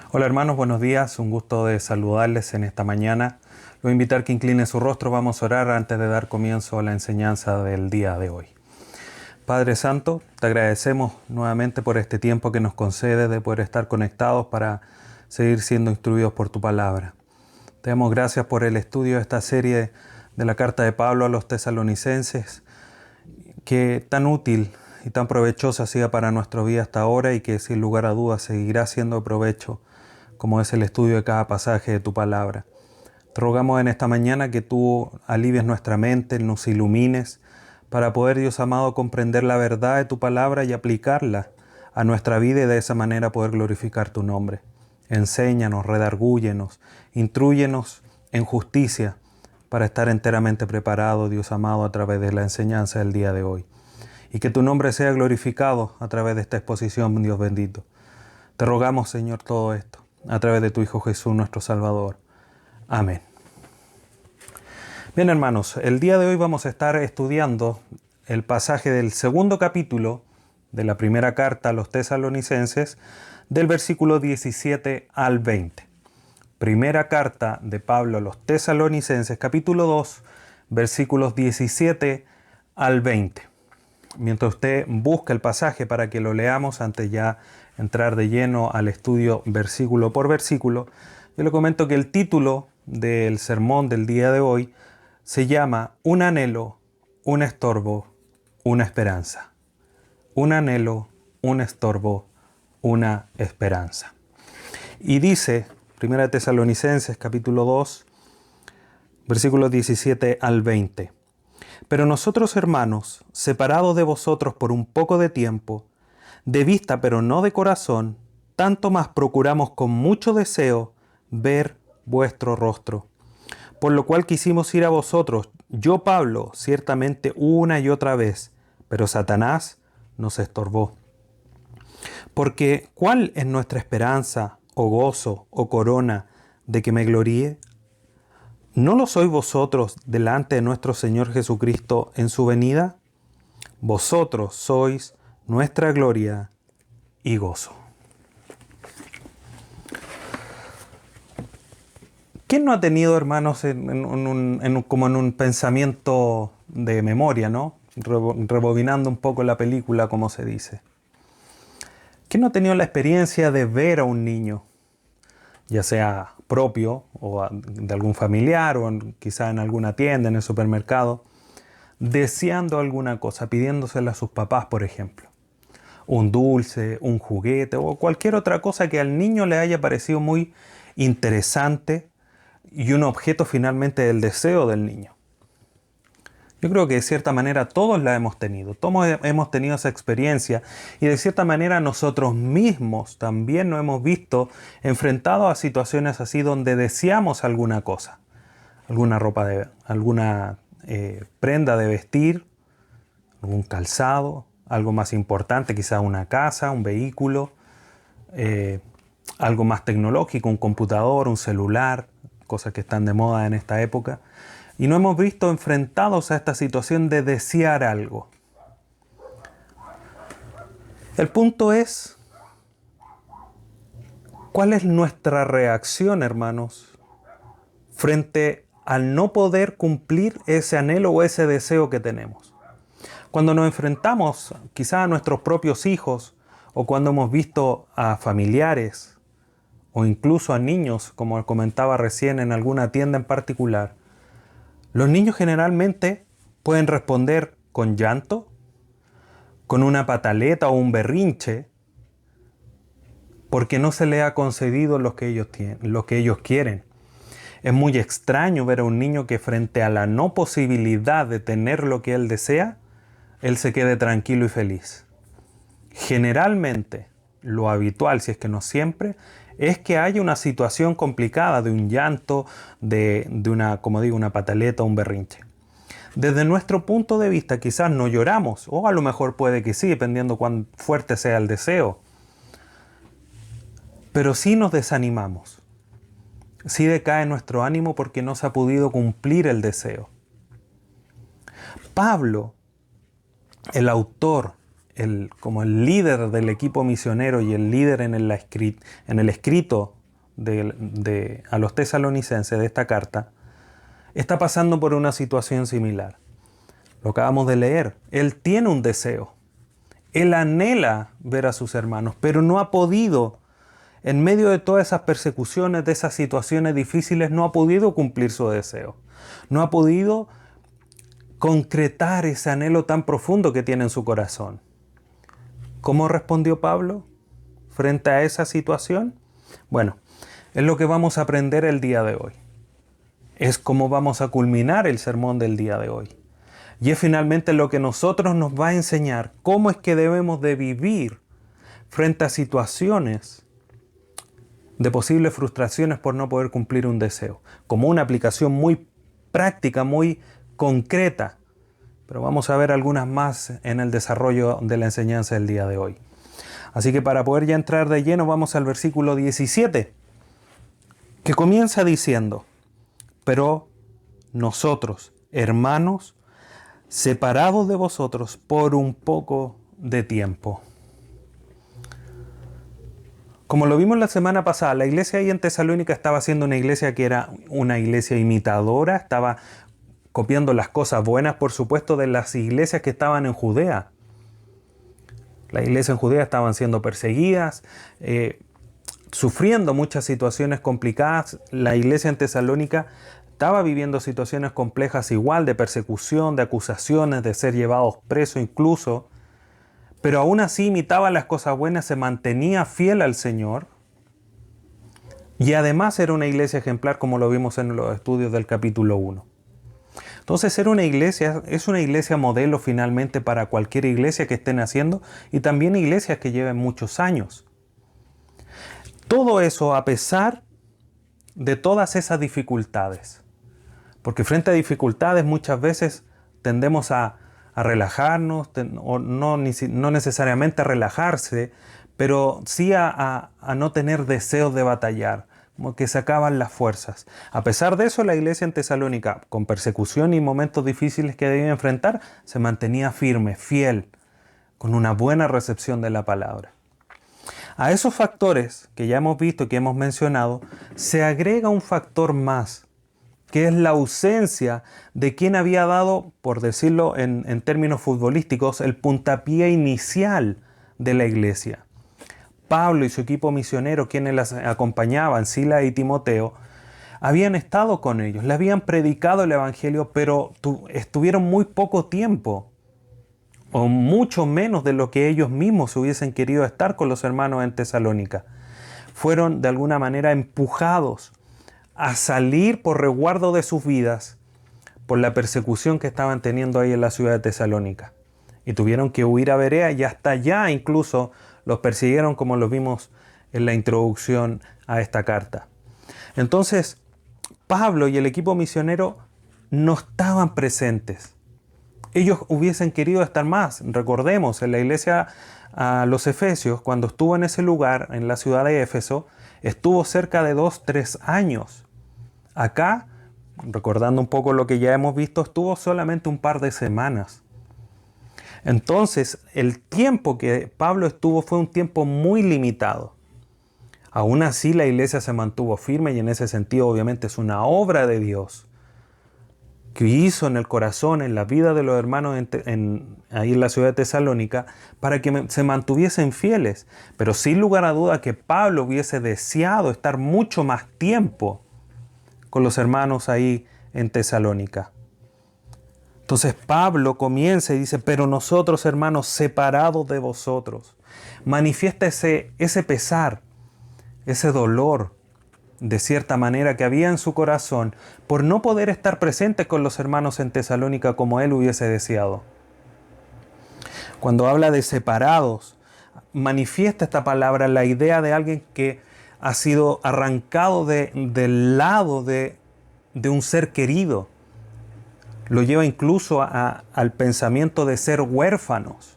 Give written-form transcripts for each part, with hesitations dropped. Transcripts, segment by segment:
Hola hermanos, buenos días. Un gusto de saludarles en esta mañana. Los voy a invitar que incline su rostro. Vamos a orar antes de dar comienzo a la enseñanza del día de hoy. Padre Santo, te agradecemos nuevamente por este tiempo que nos concedes de poder estar conectados para seguir siendo instruidos por tu palabra. Te damos gracias por el estudio de esta serie de la carta de Pablo a los tesalonicenses, que tan útil y tan provechosa siga para nuestra vida hasta ahora y que sin lugar a dudas seguirá siendo provecho, como es el estudio de cada pasaje de tu palabra. Te rogamos en esta mañana que tú alivies nuestra mente, nos ilumines, para poder, Dios amado, comprender la verdad de tu palabra y aplicarla a nuestra vida y de esa manera poder glorificar tu nombre. Enséñanos, redargúyenos, intrúyenos en justicia para estar enteramente preparados, Dios amado, a través de la enseñanza del día de hoy. Y que tu nombre sea glorificado a través de esta exposición, Dios bendito. Te rogamos, Señor, todo esto a través de tu Hijo Jesús, nuestro Salvador. Amén. Bien, hermanos, el día de hoy vamos a estar estudiando el pasaje del segundo capítulo de la primera carta a los tesalonicenses, del versículo 17 al 20. Primera carta de Pablo a los tesalonicenses, capítulo 2, versículos 17 al 20. Mientras usted busca el pasaje para que lo leamos antes ya entrar de lleno al estudio versículo por versículo, yo le comento que el título del sermón del día de hoy se llama Un anhelo, un estorbo, una esperanza. Un anhelo, un estorbo, una esperanza. Y dice, 1 Tesalonicenses capítulo 2, versículos 17 al 20. Pero nosotros, hermanos, separados de vosotros por un poco de tiempo, de vista pero no de corazón, tanto más procuramos con mucho deseo ver vuestro rostro. Por lo cual quisimos ir a vosotros, yo Pablo, ciertamente una y otra vez, pero Satanás nos estorbó. Porque ¿cuál es nuestra esperanza, o gozo, o corona, de que me gloríe? ¿No lo sois vosotros delante de nuestro Señor Jesucristo en su venida? Vosotros sois nuestra gloria y gozo. ¿Quién no ha tenido, hermanos, como en un pensamiento de memoria, ¿no? Rebobinando un poco la película, como se dice? ¿Quién no ha tenido la experiencia de ver a un niño, ya sea propio o de algún familiar o quizá en alguna tienda, en el supermercado, deseando alguna cosa, pidiéndosela a sus papás, por ejemplo? Un dulce, un juguete o cualquier otra cosa que al niño le haya parecido muy interesante y un objeto finalmente del deseo del niño. Yo creo que de cierta manera todos la hemos tenido, todos hemos tenido esa experiencia y de cierta manera nosotros mismos también nos hemos visto enfrentados a situaciones así donde deseamos alguna cosa, alguna ropa, alguna prenda de vestir, algún calzado, algo más importante, quizá una casa, un vehículo, algo más tecnológico, un computador, un celular, cosas que están de moda en esta época. Y nos hemos visto enfrentados a esta situación de desear algo. El punto es, ¿cuál es nuestra reacción, hermanos, frente al no poder cumplir ese anhelo o ese deseo que tenemos? Cuando nos enfrentamos quizá a nuestros propios hijos o cuando hemos visto a familiares o incluso a niños, como comentaba recién en alguna tienda en particular, los niños generalmente pueden responder con llanto, con una pataleta o un berrinche, porque no se les ha concedido lo que ellos quieren. Es muy extraño ver a un niño que frente a la no posibilidad de tener lo que él desea, él se quede tranquilo y feliz. Generalmente, lo habitual, si es que no siempre, es que haya una situación complicada de un llanto, de una, como digo, una pataleta o un berrinche. Desde nuestro punto de vista quizás no lloramos, o a lo mejor puede que sí, dependiendo cuán fuerte sea el deseo. Pero sí nos desanimamos. Sí decae nuestro ánimo porque no se ha podido cumplir el deseo. Pablo, el autor, como el líder del equipo misionero y el líder en el escrito a los tesalonicenses de esta carta está pasando por una situación similar. Lo acabamos de leer. Él tiene un deseo. Él anhela ver a sus hermanos, pero no ha podido, en medio de todas esas persecuciones, de esas situaciones difíciles, no ha podido cumplir su deseo. No ha podido concretar ese anhelo tan profundo que tiene en su corazón. ¿Cómo respondió Pablo frente a esa situación? Bueno, es lo que vamos a aprender el día de hoy. Es cómo vamos a culminar el sermón del día de hoy. Y es finalmente lo que nosotros nos va a enseñar cómo es que debemos de vivir frente a situaciones de posibles frustraciones por no poder cumplir un deseo. Como una aplicación muy práctica, muy concreta. Pero vamos a ver algunas más en el desarrollo de la enseñanza del día de hoy. Así que para poder ya entrar de lleno vamos al versículo 17, que comienza diciendo: pero nosotros, hermanos, separados de vosotros por un poco de tiempo. Como lo vimos la semana pasada, la iglesia ahí en Tesalónica estaba siendo una iglesia que era una iglesia imitadora, estaba copiando las cosas buenas, por supuesto, de las iglesias que estaban en Judea. Las iglesias en Judea estaban siendo perseguidas, sufriendo muchas situaciones complicadas. La iglesia en Tesalónica estaba viviendo situaciones complejas igual, de persecución, de acusaciones, de ser llevados presos incluso. Pero aún así imitaba las cosas buenas, se mantenía fiel al Señor. Y además era una iglesia ejemplar, como lo vimos en los estudios del capítulo 1. Entonces ser una iglesia es una iglesia modelo finalmente para cualquier iglesia que estén haciendo y también iglesias que lleven muchos años. Todo eso a pesar de todas esas dificultades. Porque frente a dificultades muchas veces tendemos a relajarnos, o no necesariamente a relajarse, pero sí a no tener deseos de batallar, como que se acaban las fuerzas. A pesar de eso, la iglesia en Tesalónica, con persecución y momentos difíciles que debía enfrentar, se mantenía firme, fiel, con una buena recepción de la palabra. A esos factores que ya hemos visto, que hemos mencionado, se agrega un factor más, que es la ausencia de quien había dado, por decirlo en términos futbolísticos, el puntapié inicial de la iglesia. Pablo y su equipo misionero, quienes las acompañaban, Silas y Timoteo, habían estado con ellos, le habían predicado el evangelio, pero estuvieron muy poco tiempo, o mucho menos de lo que ellos mismos hubiesen querido estar con los hermanos en Tesalónica. Fueron de alguna manera empujados a salir por resguardo de sus vidas por la persecución que estaban teniendo ahí en la ciudad de Tesalónica. Y tuvieron que huir a Berea y hasta allá incluso los persiguieron, como lo vimos en la introducción a esta carta. Entonces, Pablo y el equipo misionero no estaban presentes. Ellos hubiesen querido estar más. Recordemos, en la iglesia a los Efesios, cuando estuvo en ese lugar, en la ciudad de Éfeso, estuvo cerca de 2-3 años. Acá, recordando un poco lo que ya hemos visto, estuvo solamente un par de semanas. Entonces, el tiempo que Pablo estuvo fue un tiempo muy limitado. Aún así, la iglesia se mantuvo firme y en ese sentido, obviamente, es una obra de Dios que hizo en el corazón, en la vida de los hermanos ahí en la ciudad de Tesalónica, para que se mantuviesen fieles. Pero sin lugar a duda que Pablo hubiese deseado estar mucho más tiempo con los hermanos ahí en Tesalónica. Entonces Pablo comienza y dice: pero nosotros, hermanos, separados de vosotros. Manifiesta ese pesar, ese dolor, de cierta manera, que había en su corazón por no poder estar presente con los hermanos en Tesalónica como él hubiese deseado. Cuando habla de separados, manifiesta esta palabra la idea de alguien que ha sido arrancado del lado de un ser querido. Lo lleva incluso al pensamiento de ser huérfanos.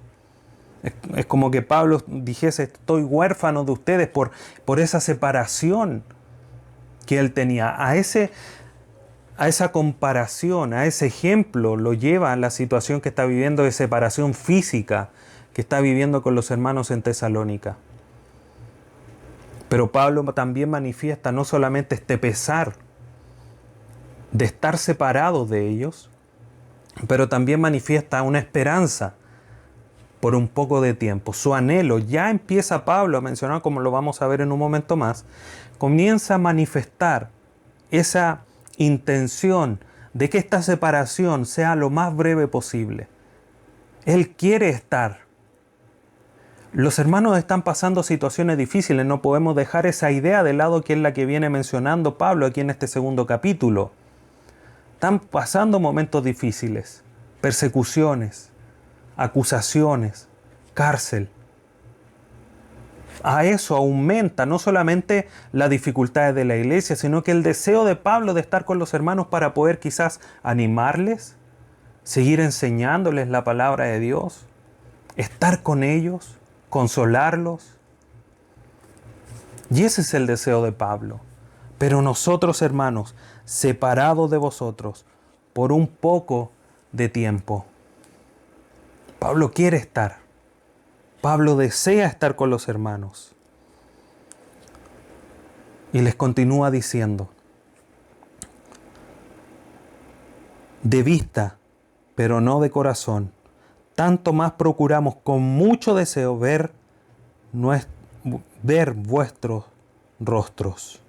Es como que Pablo dijese: estoy huérfano de ustedes por esa separación que él tenía. A esa comparación, a ese ejemplo lo lleva a la situación que está viviendo de separación física que está viviendo con los hermanos en Tesalónica. Pero Pablo también manifiesta no solamente este pesar de estar separados de ellos, pero también manifiesta una esperanza por un poco de tiempo. Su anhelo, ya empieza Pablo a mencionar, como lo vamos a ver en un momento más, comienza a manifestar esa intención de que esta separación sea lo más breve posible. Él quiere estar. Los hermanos están pasando situaciones difíciles, no podemos dejar esa idea de lado, que es la que viene mencionando Pablo aquí en este segundo capítulo. Están pasando momentos difíciles, persecuciones, acusaciones, cárcel. A eso aumenta no solamente las dificultades de la iglesia, sino que el deseo de Pablo de estar con los hermanos para poder quizás animarles, seguir enseñándoles la palabra de Dios, estar con ellos, consolarlos. Y ese es el deseo de Pablo. Pero nosotros, hermanos, separados de vosotros por un poco de tiempo. Pablo quiere estar. Pablo desea estar con los hermanos. Y les continúa diciendo, de vista, pero no de corazón, tanto más procuramos con mucho deseo ver vuestros rostros.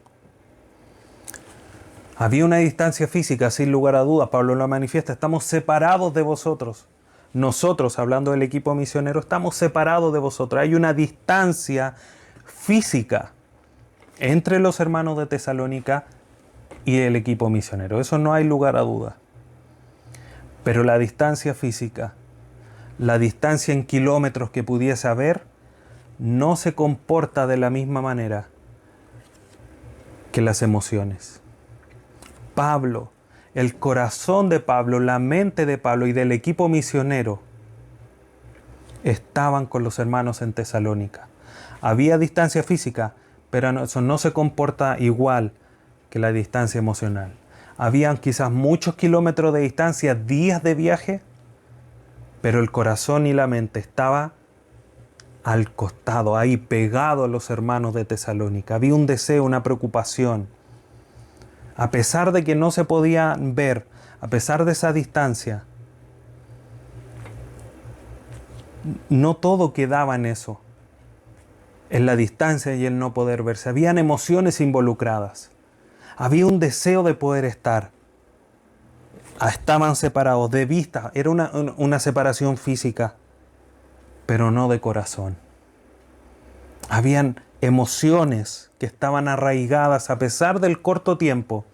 Había una distancia física, sin lugar a dudas, Pablo lo manifiesta, estamos separados de vosotros. Nosotros, hablando del equipo misionero, estamos separados de vosotros. Hay una distancia física entre los hermanos de Tesalónica y el equipo misionero. Eso no hay lugar a duda. Pero la distancia física, la distancia en kilómetros que pudiese haber, no se comporta de la misma manera que las emociones. Pablo, el corazón de Pablo, la mente de Pablo y del equipo misionero estaban con los hermanos en Tesalónica. Había distancia física, pero eso no se comporta igual que la distancia emocional. Habían quizás muchos kilómetros de distancia, días de viaje, pero el corazón y la mente estaba al costado, ahí pegado a los hermanos de Tesalónica. Había un deseo, una preocupación. A pesar de que no se podían ver, a pesar de esa distancia, no todo quedaba en eso, en la distancia y el no poder verse. Habían emociones involucradas. Había un deseo de poder estar. Estaban separados de vista. Era una separación física, pero no de corazón. Habían emociones que estaban arraigadas a pesar del corto tiempo.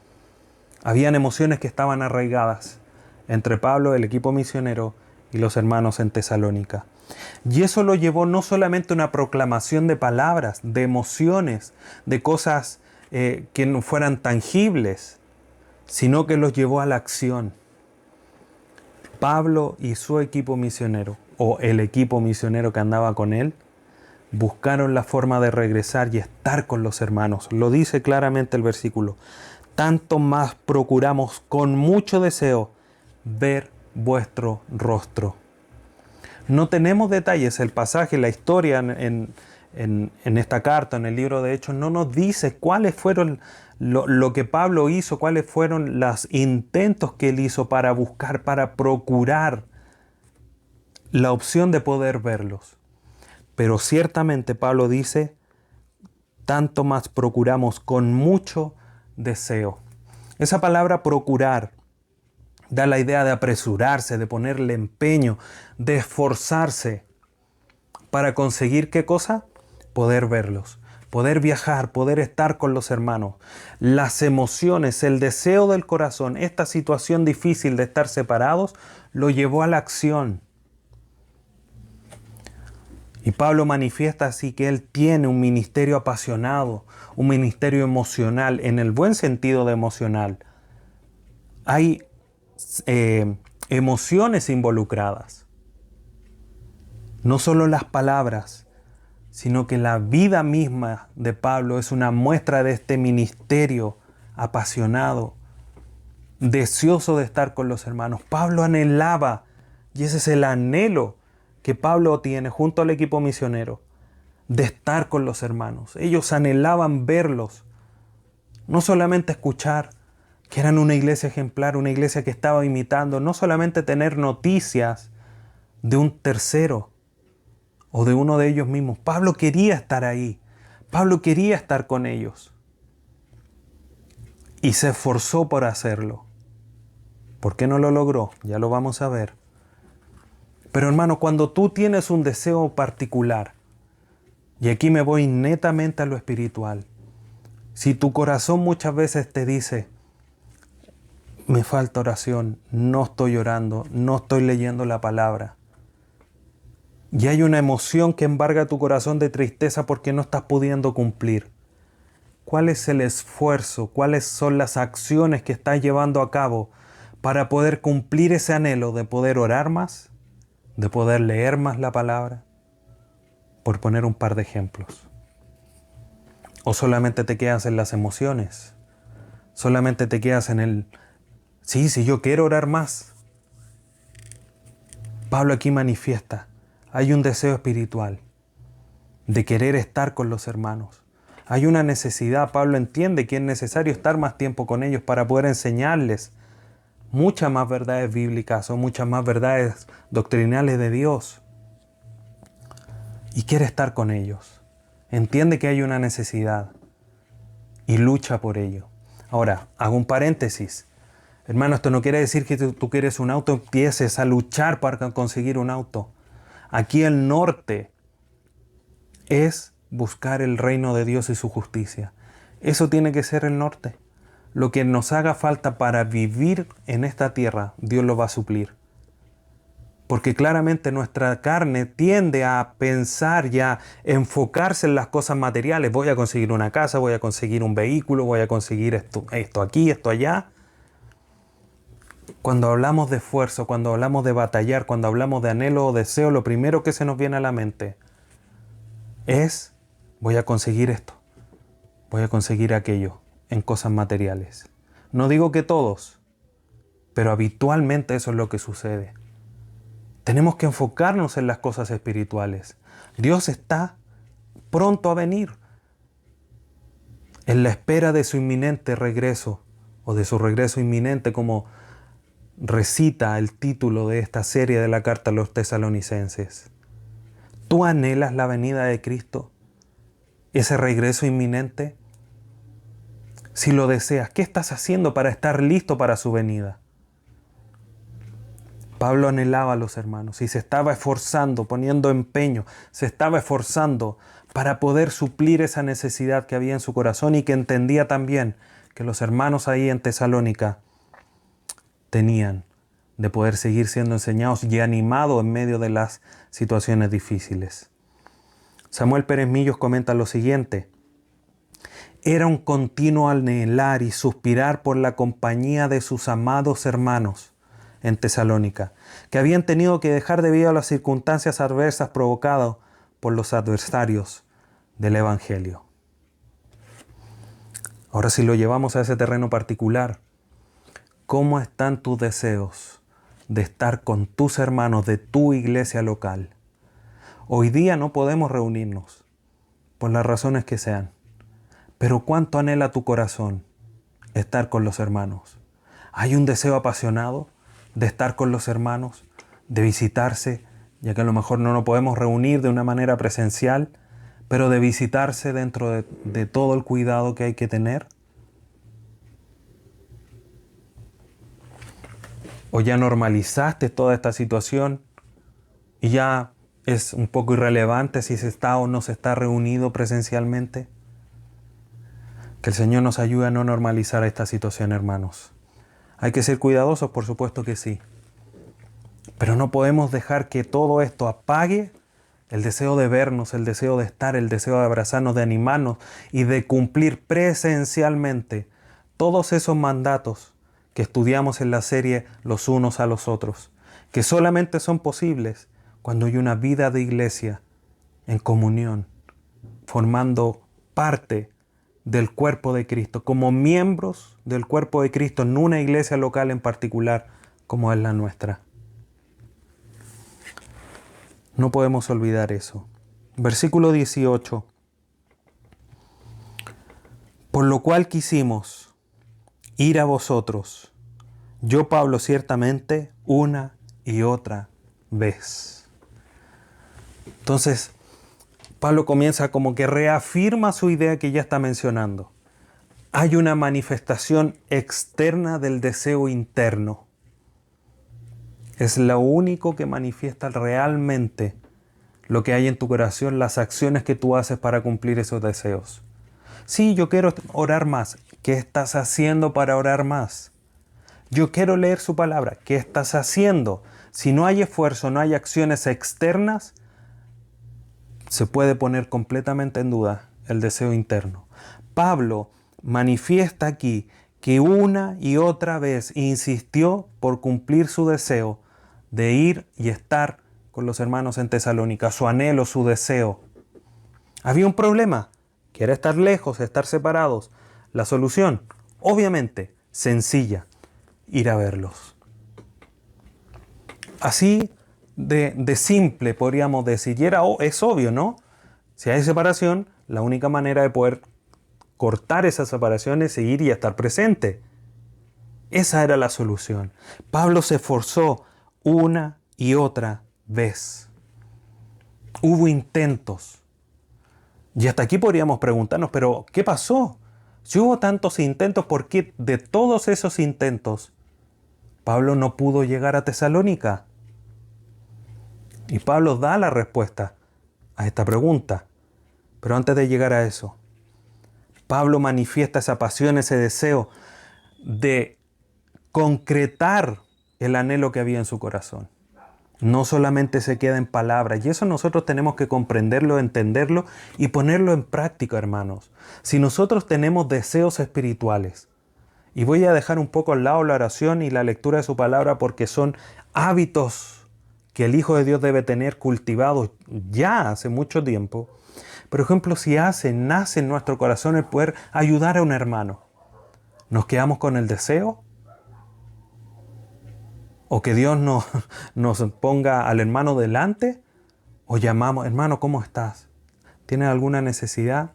Habían emociones que estaban arraigadas entre Pablo, el equipo misionero, y los hermanos en Tesalónica. Y eso lo llevó no solamente a una proclamación de palabras, de emociones, de cosas que no fueran tangibles, sino que los llevó a la acción. Pablo y su equipo misionero, o el equipo misionero que andaba con él, buscaron la forma de regresar y estar con los hermanos. Lo dice claramente el versículo. Tanto más procuramos con mucho deseo ver vuestro rostro. No tenemos detalles, el pasaje, la historia en esta carta, en el libro de Hechos, no nos dice cuáles fueron lo que Pablo hizo, cuáles fueron los intentos que él hizo para buscar, para procurar la opción de poder verlos. Pero ciertamente Pablo dice, tanto más procuramos con mucho deseo. Esa palabra procurar da la idea de apresurarse, de ponerle empeño, de esforzarse para conseguir ¿qué cosa? Poder verlos, poder viajar, poder estar con los hermanos. Las emociones, el deseo del corazón, esta situación difícil de estar separados, lo llevó a la acción. Y Pablo manifiesta así que él tiene un ministerio apasionado, un ministerio emocional, en el buen sentido de emocional. Hay emociones involucradas. No solo las palabras, sino que la vida misma de Pablo es una muestra de este ministerio apasionado, deseoso de estar con los hermanos. Pablo anhelaba, y ese es el anhelo que Pablo tiene junto al equipo misionero, de estar con los hermanos. Ellos anhelaban verlos, no solamente escuchar que eran una iglesia ejemplar, una iglesia que estaba imitando, no solamente tener noticias de un tercero o de uno de ellos mismos. Pablo quería estar ahí, Pablo quería estar con ellos y se esforzó por hacerlo. ¿Por qué no lo logró? Ya lo vamos a ver. Pero hermano, cuando tú tienes un deseo particular, y aquí me voy netamente a lo espiritual, si tu corazón muchas veces te dice, me falta oración, no estoy orando, no estoy leyendo la palabra, y hay una emoción que embarga tu corazón de tristeza porque no estás pudiendo cumplir, ¿cuál es el esfuerzo? ¿Cuáles son las acciones que estás llevando a cabo para poder cumplir ese anhelo de poder orar más, de poder leer más la palabra? Por poner un par de ejemplos. ¿O solamente te quedas en las emociones? ¿Solamente te quedas en el, sí, yo quiero orar más? Pablo aquí manifiesta, hay un deseo espiritual de querer estar con los hermanos. Hay una necesidad, Pablo entiende que es necesario estar más tiempo con ellos para poder enseñarles muchas más verdades bíblicas o muchas más verdades doctrinales de Dios. Y quiere estar con ellos. Entiende que hay una necesidad y lucha por ello. Ahora, hago un paréntesis. Hermano, esto no quiere decir que tú quieres un auto, empieces a luchar para conseguir un auto. Aquí el norte es buscar el reino de Dios y su justicia. Eso tiene que ser el norte. Lo que nos haga falta para vivir en esta tierra, Dios lo va a suplir. Porque claramente nuestra carne tiende a pensar y a enfocarse en las cosas materiales. Voy a conseguir una casa, voy a conseguir un vehículo, voy a conseguir esto aquí, esto allá. Cuando hablamos de esfuerzo, cuando hablamos de batallar, cuando hablamos de anhelo o deseo, lo primero que se nos viene a la mente es, voy a conseguir esto, voy a conseguir aquello en cosas materiales. No digo que todos, pero habitualmente eso es lo que sucede. Tenemos que enfocarnos en las cosas espirituales. Dios está pronto a venir. En la espera de su inminente regreso, o de su regreso inminente, como recita el título de esta serie de la carta a los tesalonicenses. ¿Tú anhelas la venida de Cristo? ¿Ese regreso inminente? Si lo deseas, ¿qué estás haciendo para estar listo para su venida? Pablo anhelaba a los hermanos y se estaba esforzando, poniendo empeño, se estaba esforzando para poder suplir esa necesidad que había en su corazón y que entendía también que los hermanos ahí en Tesalónica tenían de poder seguir siendo enseñados y animados en medio de las situaciones difíciles. Samuel Pérez Millos comenta lo siguiente: era un continuo anhelar y suspirar por la compañía de sus amados hermanos en Tesalónica, que habían tenido que dejar debido a las circunstancias adversas provocadas por los adversarios del Evangelio. Ahora, si lo llevamos a ese terreno particular, ¿cómo están tus deseos de estar con tus hermanos de tu iglesia local? Hoy día no podemos reunirnos, por las razones que sean, pero ¿cuánto anhela tu corazón estar con los hermanos? ¿Hay un deseo apasionado de estar con los hermanos, de visitarse, ya que a lo mejor no nos podemos reunir de una manera presencial, pero de visitarse dentro de todo el cuidado que hay que tener? ¿O ya normalizaste toda esta situación y ya es un poco irrelevante si se está o no se está reunido presencialmente? Que el Señor nos ayude a no normalizar esta situación, hermanos. Hay que ser cuidadosos, por supuesto que sí. Pero no podemos dejar que todo esto apague el deseo de vernos, el deseo de estar, el deseo de abrazarnos, de animarnos y de cumplir presencialmente todos esos mandatos que estudiamos en la serie Los unos a los otros, que solamente son posibles cuando hay una vida de iglesia en comunión, formando parte del cuerpo de Cristo, como miembros del cuerpo de Cristo en una iglesia local en particular como es la nuestra. No podemos olvidar eso. Versículo 18. Por lo cual quisimos ir a vosotros, yo Pablo ciertamente, una y otra vez. Entonces, Pablo comienza como que reafirma su idea que ya está mencionando. Hay una manifestación externa del deseo interno. Es lo único que manifiesta realmente lo que hay en tu corazón, las acciones que tú haces para cumplir esos deseos. Sí, yo quiero orar más. ¿Qué estás haciendo para orar más? Yo quiero leer su palabra. ¿Qué estás haciendo? Si no hay esfuerzo, no hay acciones externas, se puede poner completamente en duda el deseo interno. Pablo manifiesta aquí que una y otra vez insistió por cumplir su deseo de ir y estar con los hermanos en Tesalónica, su anhelo, su deseo. Había un problema, que era estar lejos, estar separados. La solución, obviamente, sencilla, ir a verlos. Así de simple podríamos decir, y es obvio, ¿no? Si hay separación, la única manera de poder cortar esa separación es ir y estar presente. Esa era la solución. Pablo se esforzó una y otra vez. Hubo intentos. Y hasta aquí podríamos preguntarnos, pero ¿qué pasó? Si hubo tantos intentos, ¿por qué de todos esos intentos Pablo no pudo llegar a Tesalónica? Y Pablo da la respuesta a esta pregunta. Pero antes de llegar a eso, Pablo manifiesta esa pasión, ese deseo de concretar el anhelo que había en su corazón. No solamente se queda en palabras, y eso nosotros tenemos que comprenderlo, entenderlo y ponerlo en práctica, hermanos. Si nosotros tenemos deseos espirituales, y voy a dejar un poco al lado la oración y la lectura de su palabra porque son hábitos que el Hijo de Dios debe tener cultivados ya hace mucho tiempo. Por ejemplo, si nace en nuestro corazón el poder ayudar a un hermano, ¿nos quedamos con el deseo? ¿O que Dios nos ponga al hermano delante? ¿O llamamos, hermano, ¿cómo estás? ¿Tienes alguna necesidad?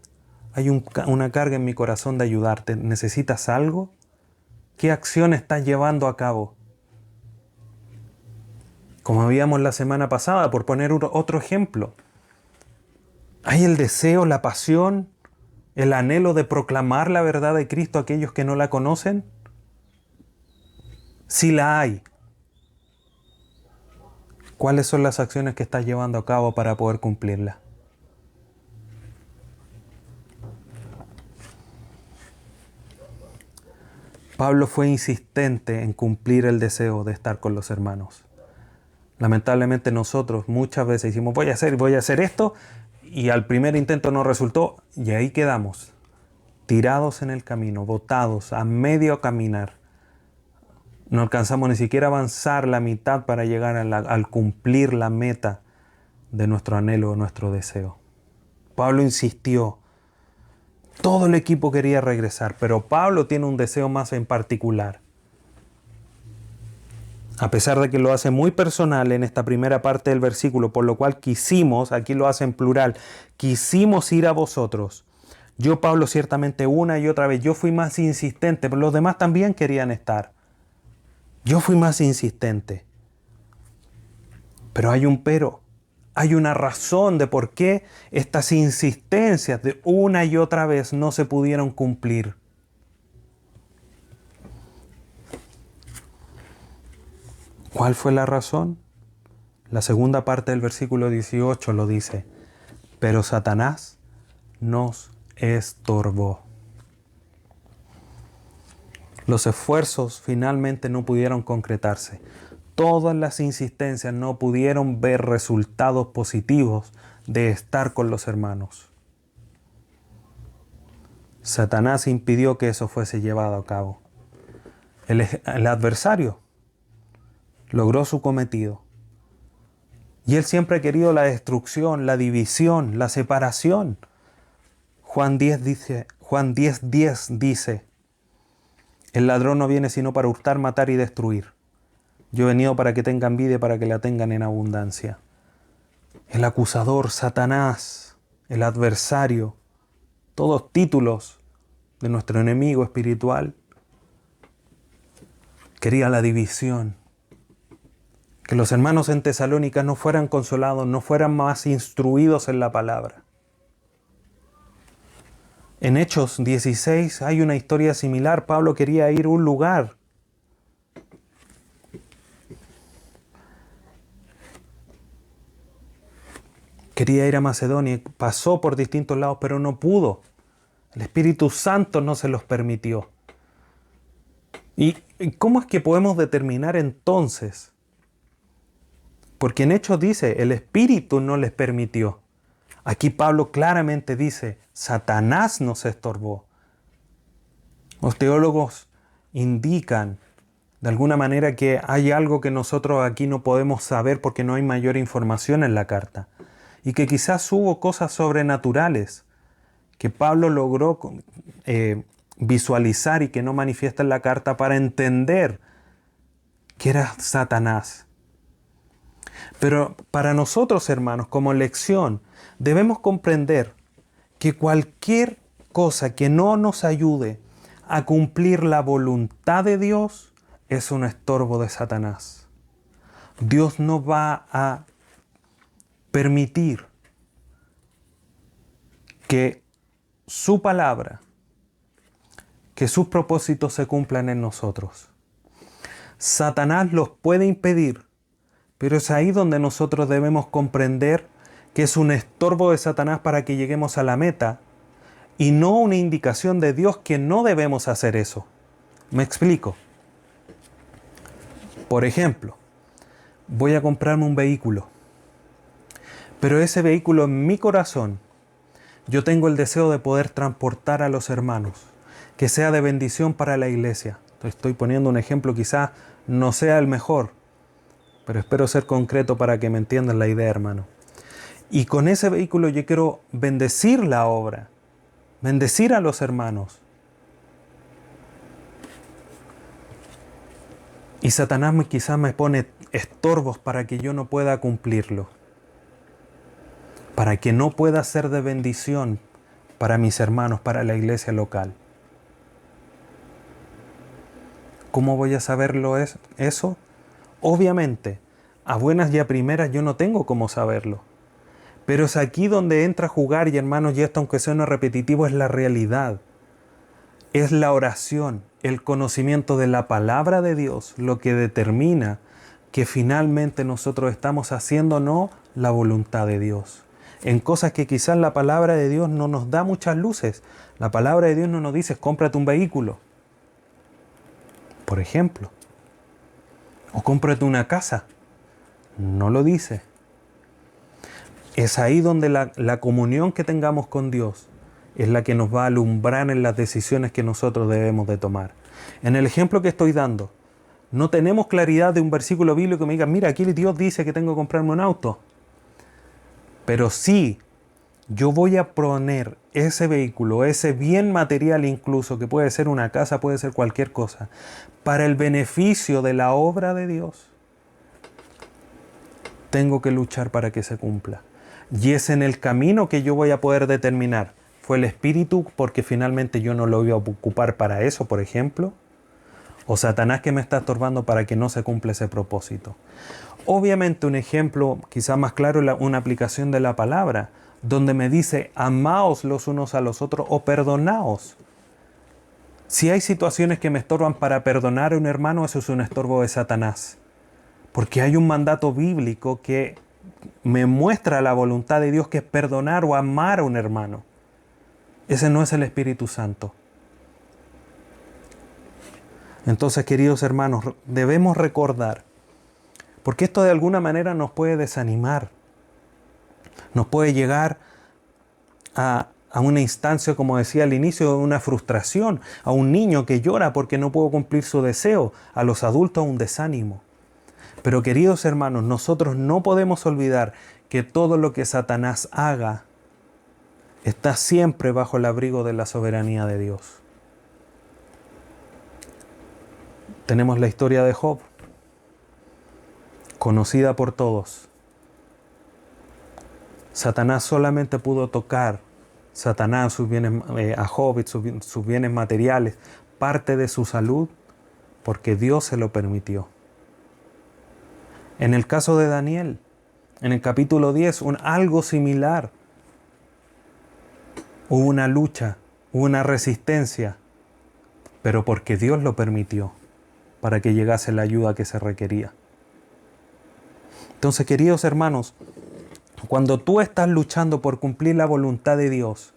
Hay una carga en mi corazón de ayudarte. ¿Necesitas algo? ¿Qué acción estás llevando a cabo? Como veíamos la semana pasada, por poner otro ejemplo. ¿Hay el deseo, la pasión, el anhelo de proclamar la verdad de Cristo a aquellos que no la conocen? Si la hay, ¿cuáles son las acciones que estás llevando a cabo para poder cumplirla? Pablo fue insistente en cumplir el deseo de estar con los hermanos. Lamentablemente nosotros muchas veces decimos voy a hacer esto y al primer intento no resultó y ahí quedamos, tirados en el camino, botados, a medio caminar. No alcanzamos ni siquiera a avanzar la mitad para llegar al cumplir la meta de nuestro anhelo, nuestro deseo. Pablo insistió. Todo el equipo quería regresar, pero Pablo tiene un deseo más en particular. A pesar de que lo hace muy personal en esta primera parte del versículo, por lo cual quisimos, aquí lo hace en plural, quisimos ir a vosotros. Yo, Pablo, ciertamente una y otra vez, yo fui más insistente, pero los demás también querían estar. Yo fui más insistente. Pero hay un pero. Hay una razón de por qué estas insistencias de una y otra vez no se pudieron cumplir. ¿Cuál fue la razón? La segunda parte del versículo 18 lo dice. Pero Satanás nos estorbó. Los esfuerzos finalmente no pudieron concretarse. Todas las insistencias no pudieron ver resultados positivos de estar con los hermanos. Satanás impidió que eso fuese llevado a cabo. El adversario logró su cometido. Y él siempre ha querido la destrucción, la división, la separación. Juan 10:10 dice, el ladrón no viene sino para hurtar, matar y destruir. Yo he venido para que tengan vida y para que la tengan en abundancia. el acusador, Satanás, el adversario, todos títulos de nuestro enemigo espiritual, quería la división. Que los hermanos en Tesalónica no fueran consolados, no fueran más instruidos en la palabra. En Hechos 16 hay una historia similar. Pablo quería ir a un lugar. Quería ir a Macedonia, pasó por distintos lados, pero no pudo. El Espíritu Santo no se los permitió. ¿Y cómo es que podemos determinar entonces? Porque en Hechos dice, el Espíritu no les permitió. Aquí Pablo claramente dice, Satanás nos estorbó. Los teólogos indican de alguna manera que hay algo que nosotros aquí no podemos saber porque no hay mayor información en la carta. Y que quizás hubo cosas sobrenaturales que Pablo logró visualizar y que no manifiesta en la carta para entender que era Satanás. Pero para nosotros, hermanos, como lección, debemos comprender que cualquier cosa que no nos ayude a cumplir la voluntad de Dios es un estorbo de Satanás. Dios no va a permitir que su palabra, que sus propósitos se cumplan en nosotros. Satanás los puede impedir, pero es ahí donde nosotros debemos comprender que es un estorbo de Satanás para que lleguemos a la meta y no una indicación de Dios que no debemos hacer eso. ¿Me explico? Por ejemplo, voy a comprarme un vehículo, pero ese vehículo en mi corazón, yo tengo el deseo de poder transportar a los hermanos, que sea de bendición para la iglesia. Estoy poniendo un ejemplo, quizás no sea el mejor, pero espero ser concreto para que me entiendan la idea, hermano. Y con ese vehículo yo quiero bendecir la obra, bendecir a los hermanos. Y Satanás quizás me pone estorbos para que yo no pueda cumplirlo, para que no pueda ser de bendición para mis hermanos, para la iglesia local. ¿Cómo voy a saberlo eso? Obviamente, a buenas y a primeras yo no tengo cómo saberlo. Pero es aquí donde entra a jugar, y hermanos, y esto aunque suene repetitivo, es la realidad. Es la oración, el conocimiento de la palabra de Dios, lo que determina que finalmente nosotros estamos haciendo no la voluntad de Dios. En cosas que quizás la palabra de Dios no nos da muchas luces. La palabra de Dios no nos dice, cómprate un vehículo, por ejemplo. O cómprate una casa. No lo dice. Es ahí donde la comunión que tengamos con Dios es la que nos va a alumbrar en las decisiones que nosotros debemos de tomar. En el ejemplo que estoy dando, no tenemos claridad de un versículo bíblico que me diga, mira, aquí Dios dice que tengo que comprarme un auto. Pero sí, yo voy a poner ese vehículo, ese bien material incluso, que puede ser una casa, puede ser cualquier cosa, para el beneficio de la obra de Dios. Tengo que luchar para que se cumpla. Y es en el camino que yo voy a poder determinar. ¿Fue el Espíritu porque finalmente yo no lo voy a ocupar para eso, por ejemplo? ¿O Satanás que me está estorbando para que no se cumpla ese propósito? Obviamente un ejemplo quizás más claro es una aplicación de la palabra, donde me dice, amaos los unos a los otros o perdonaos. Si hay situaciones que me estorban para perdonar a un hermano, eso es un estorbo de Satanás. Porque hay un mandato bíblico que me muestra la voluntad de Dios, que es perdonar o amar a un hermano. Ese no es el Espíritu Santo. Entonces, queridos hermanos, debemos recordar, porque esto de alguna manera nos puede desanimar, nos puede llegar a una instancia, como decía al inicio, de una frustración, a un niño que llora porque no pudo cumplir su deseo, a los adultos un desánimo. Pero queridos hermanos, nosotros no podemos olvidar que todo lo que Satanás haga está siempre bajo el abrigo de la soberanía de Dios. Tenemos la historia de Job, conocida por todos. Satanás solamente pudo tocar, Satanás, sus bienes, a Job, sus bienes materiales, parte de su salud, porque Dios se lo permitió. En el caso de Daniel, en el capítulo 10, algo similar. Hubo una lucha, hubo una resistencia, pero porque Dios lo permitió, para que llegase la ayuda que se requería. Entonces, queridos hermanos, cuando tú estás luchando por cumplir la voluntad de Dios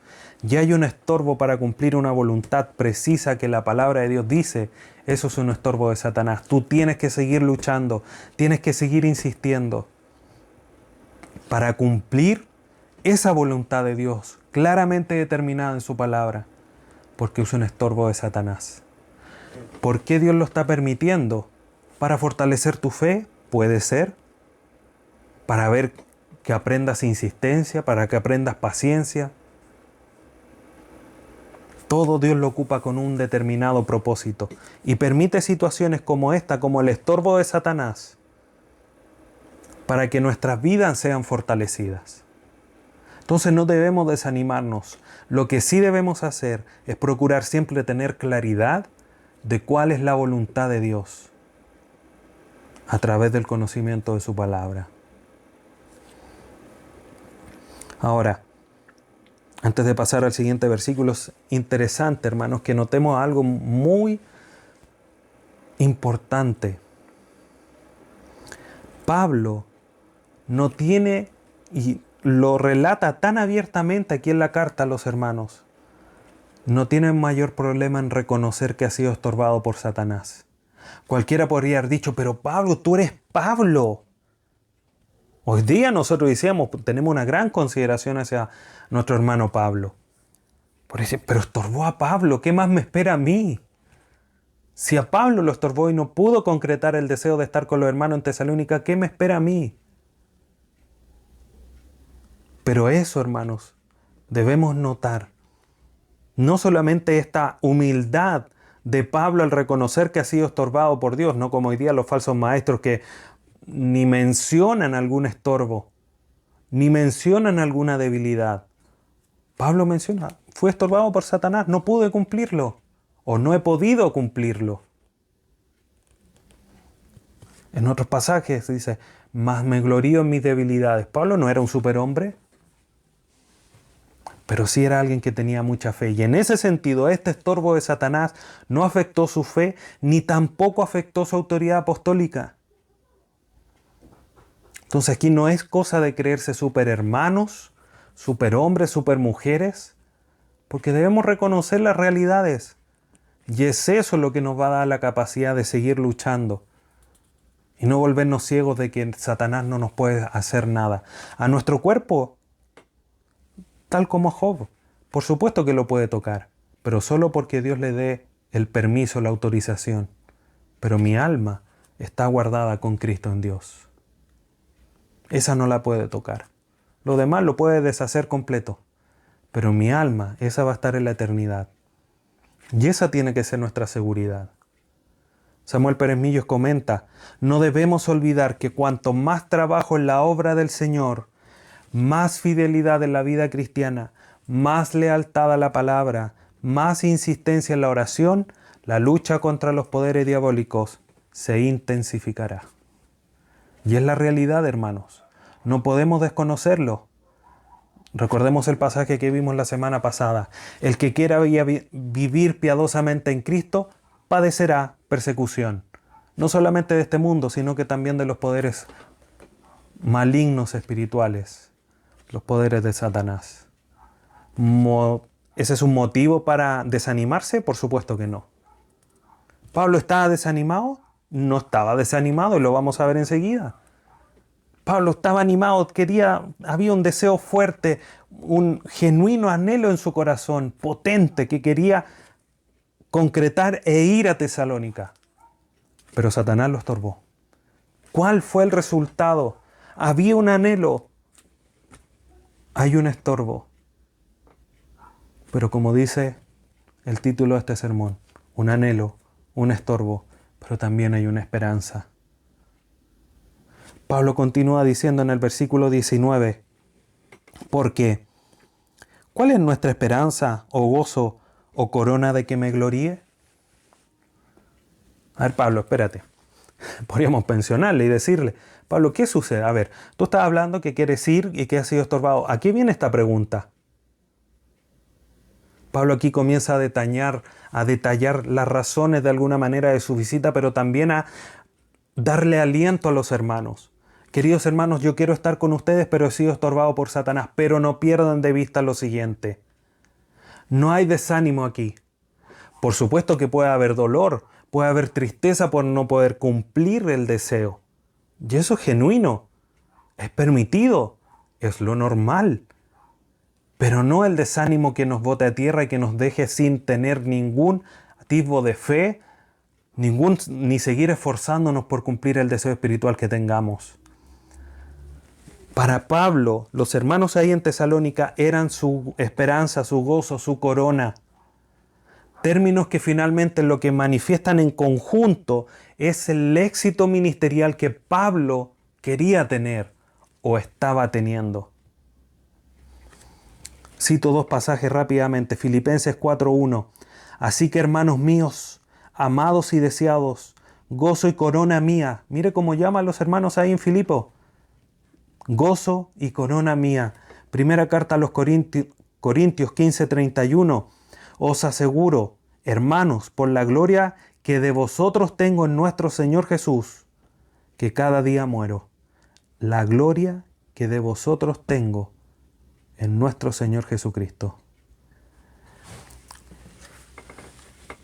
y hay un estorbo para cumplir una voluntad precisa que la palabra de Dios dice, eso es un estorbo de Satanás. Tú tienes que seguir luchando, tienes que seguir insistiendo para cumplir esa voluntad de Dios, claramente determinada en su palabra, porque es un estorbo de Satanás. ¿Por qué Dios lo está permitiendo? ¿Para fortalecer tu fe? Puede ser. ¿Para ver que aprendas insistencia? ¿Para que aprendas paciencia? Todo Dios lo ocupa con un determinado propósito y permite situaciones como esta, como el estorbo de Satanás, para que nuestras vidas sean fortalecidas. Entonces no debemos desanimarnos. Lo que sí debemos hacer es procurar siempre tener claridad de cuál es la voluntad de Dios a través del conocimiento de su palabra. Ahora, antes de pasar al siguiente versículo, es interesante, hermanos, que notemos algo muy importante. Pablo no tiene, y lo relata tan abiertamente aquí en la carta a los hermanos, no tiene mayor problema en reconocer que ha sido estorbado por Satanás. Cualquiera podría haber dicho, pero Pablo, tú eres Pablo. Hoy día nosotros decíamos, tenemos una gran consideración hacia nuestro hermano Pablo. Pero estorbó a Pablo, ¿qué más me espera a mí? Si a Pablo lo estorbó y no pudo concretar el deseo de estar con los hermanos en Tesalónica, ¿qué me espera a mí? Pero eso, hermanos, debemos notar. No solamente esta humildad de Pablo al reconocer que ha sido estorbado por Dios, no como hoy día los falsos maestros que ni mencionan algún estorbo, ni mencionan alguna debilidad. Pablo menciona, fue estorbado por Satanás, no pude cumplirlo, o no he podido cumplirlo. En otros pasajes dice, mas me glorío en mis debilidades. Pablo no era un superhombre, pero sí era alguien que tenía mucha fe. Y en ese sentido, este estorbo de Satanás no afectó su fe, ni tampoco afectó su autoridad apostólica. Entonces aquí no es cosa de creerse superhermanos, superhombres, supermujeres, porque debemos reconocer las realidades. Y es eso lo que nos va a dar la capacidad de seguir luchando. Y no volvernos ciegos de que Satanás no nos puede hacer nada. A nuestro cuerpo, tal como a Job, por supuesto que lo puede tocar, pero solo porque Dios le dé el permiso, la autorización. Pero mi alma está guardada con Cristo en Dios. Esa no la puede tocar. Lo demás lo puede deshacer completo. Pero mi alma, esa va a estar en la eternidad. Y esa tiene que ser nuestra seguridad. Samuel Pérez Millos comenta, no debemos olvidar que cuanto más trabajo en la obra del Señor, más fidelidad en la vida cristiana, más lealtad a la palabra, más insistencia en la oración, la lucha contra los poderes diabólicos se intensificará. Y es la realidad, hermanos. No podemos desconocerlo. Recordemos el pasaje que vimos la semana pasada. El que quiera vivir piadosamente en Cristo, padecerá persecución. No solamente de este mundo, sino que también de los poderes malignos espirituales, los poderes de Satanás. ¿Ese es un motivo para desanimarse? Por supuesto que no. ¿Pablo estaba desanimado? No estaba desanimado y lo vamos a ver enseguida. Pablo estaba animado, había un deseo fuerte, un genuino anhelo en su corazón, potente, que quería concretar e ir a Tesalónica. Pero Satanás lo estorbó. ¿Cuál fue el resultado? Había un anhelo, hay un estorbo. Pero como dice el título de este sermón, un anhelo, un estorbo, pero también hay una esperanza. Pablo continúa diciendo en el versículo 19, Porque, ¿cuál es nuestra esperanza o gozo o corona de que me gloríe? A ver, Pablo, espérate. Podríamos pensionarle y decirle, Pablo, ¿qué sucede? A ver, tú estás hablando que quieres ir y que has sido estorbado. ¿A qué viene esta pregunta? Pablo aquí comienza a detallar las razones de alguna manera de su visita, pero también a darle aliento a los hermanos. Queridos hermanos, yo quiero estar con ustedes, pero he sido estorbado por Satanás. Pero no pierdan de vista lo siguiente. No hay desánimo aquí. Por supuesto que puede haber dolor, puede haber tristeza por no poder cumplir el deseo. Y eso es genuino, es permitido, es lo normal. Pero no el desánimo que nos bote a tierra y que nos deje sin tener ningún atisbo de fe, ni seguir esforzándonos por cumplir el deseo espiritual que tengamos. Para Pablo, los hermanos ahí en Tesalónica eran su esperanza, su gozo, su corona. Términos que finalmente lo que manifiestan en conjunto es el éxito ministerial que Pablo quería tener o estaba teniendo. Cito dos pasajes rápidamente. Filipenses 4:1. Así que, hermanos míos, amados y deseados, gozo y corona mía. Mire cómo llama a los hermanos ahí en Filipo. Gozo y corona mía. Primera carta a los Corintios 15:31. Os aseguro, hermanos, por la gloria que de vosotros tengo en nuestro Señor Jesús, que cada día muero. La gloria que de vosotros tengo en nuestro Señor Jesucristo.